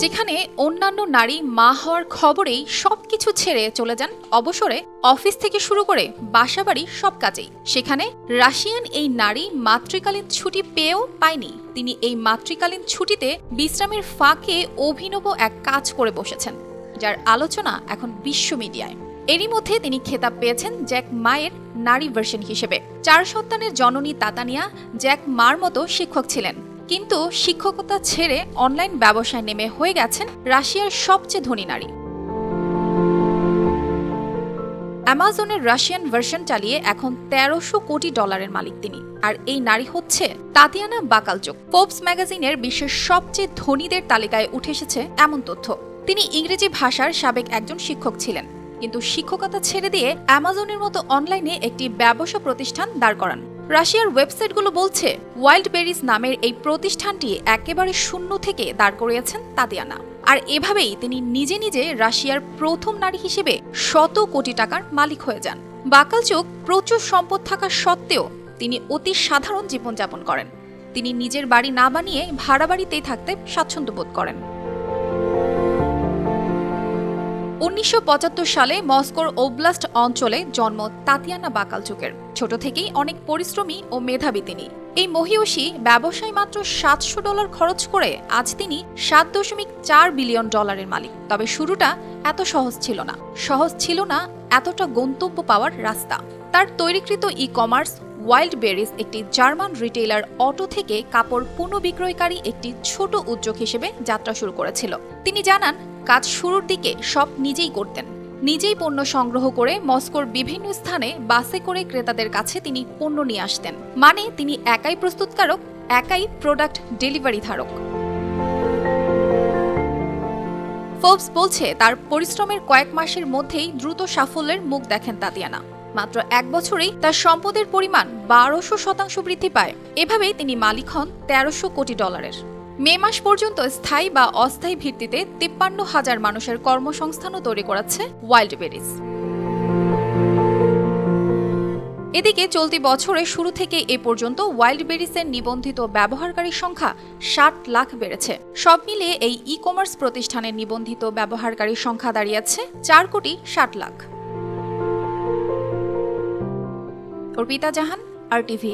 যেখানে অন্যান্য নারী মা হওয়ার খবরেই সবকিছু ছেড়ে চলে যান অবসরে, অফিস থেকে শুরু করে বাসাবাড়ি সব কাজেই, সেখানে রাশিয়ান এই নারী মাতৃকালীন ছুটি পেয়েও পায়নি। তিনি এই মাতৃকালীন ছুটিতে বিশ্রামের ফাঁকে অভিনব এক কাজ করে বসেছেন, যার আলোচনা এখন বিশ্ব মিডিয়ায়। এরই মধ্যে তিনি খেতাব পেয়েছেন জ্যাক মায়ের নারী ভার্সন হিসেবে। 4 সন্তানের জননী তাতানিয়া জ্যাক মার মতো শিক্ষক ছিলেন, কিন্তু শিক্ষকতা ছেড়ে অনলাইন ব্যবসায় নেমে হয়ে গেছেন রাশিয়ার সবচেয়ে ধনী নারী। অ্যামাজনের রাশিয়ান ভার্সন চালিয়ে এখন $1300 কোটি মালিক তিনি। আর এই নারী হচ্ছে তাতিয়ানা বাকালচুক। ফোর্বস ম্যাগাজিনের বিশ্বের সবচেয়ে ধনীদের তালিকায় উঠে এসেছে এমন তথ্য। তিনি ইংরেজি ভাষার সাবেক একজন শিক্ষক ছিলেন, কিন্তু শিক্ষকতা ছেড়ে দিয়ে অ্যামাজনের মতো অনলাইনে একটি ব্যবসা প্রতিষ্ঠান দাঁড় করান। রাশিয়ার ওয়েবসাইটগুলো বলছে ওয়াইল্ড বেরিজ নামের এই প্রতিষ্ঠানটি একেবারে শূন্য থেকে দাঁড় করিয়েছেন তাতিয়ানা। আর এভাবেই তিনি নিজে নিজে রাশিয়ার প্রথম নারী হিসেবে $100 কোটি মালিক হয়ে যান। বাকালচুক প্রচুর সম্পদ থাকা সত্ত্বেও তিনি অতি সাধারণ জীবনযাপন করেন। তিনি নিজের বাড়ি না বানিয়ে ভাড়া বাড়িতেই থাকতে স্বাচ্ছন্দ্য বোধ করেন। 1975 সালে মস্কোর ওব্লাস্ট অঞ্চলে জন্ম তাতিয়ানা বাকালচুকের। ছোট থেকেই অনেক পরিশ্রমী ও মেধাবী তিনি। এই মহিয়সী ব্যবসায় মাত্র $700 খরচ করে আজ তিনি $7.4 বিলিয়ন মালিক। তবে শুরুটা এত সহজ ছিল না এতটা গন্তব্য পাওয়ার রাস্তা। তার তৈরিকৃত ই-কমার্স ওয়াইল্ড বেরিজ একটি জার্মান রিটেইলার অটো থেকে কাপড় পুনঃবিক্রয়কারী একটি ছোট উদ্যোগ হিসেবে যাত্রা শুরু করেছিল। তিনি জানান, কাজ শুরুর দিকে সব নিজেই করতেন। নিজেই পণ্য সংগ্রহ করে মস্কোর বিভিন্ন স্থানে বাসে করে ক্রেতাদের কাছে তিনি পণ্য নিয়ে আসতেন। মানে তিনি একাই প্রস্তুতকারক, একাই প্রোডাক্ট ডেলিভারি ধারক। ফোর্বস বলছে তার পরিশ্রমের কয়েক মাসের মধ্যেই দ্রুত সাফল্যের মুখ দেখেন তাতিয়ানা। মাত্র 1 বছরেই তার সম্পদের পরিমাণ 1200% বৃদ্ধি পায়। এভাবেই তিনি মালিক হন $1300 কোটি। মে মাস পর্যন্ত স্থায়ী বা অস্থায়ী ভিত্তিতে 53,000 মানুষের কর্মসংস্থানও তৈরি করেছে ওয়াইল্ড বেরিজ। এদিকে চলতি বছরের শুরু থেকে এ পর্যন্ত ওয়াইল্ড বেরিজের নিবন্ধিত ব্যবহারকারীর সংখ্যা 60 লাখ বেড়েছে। সব মিলিয়ে এই ই-কমার্স প্রতিষ্ঠানের নিবন্ধিত ব্যবহারকারীর সংখ্যা দাঁড়িয়েছে 4,60,00,000। অর্পিতা জাহান, RTV।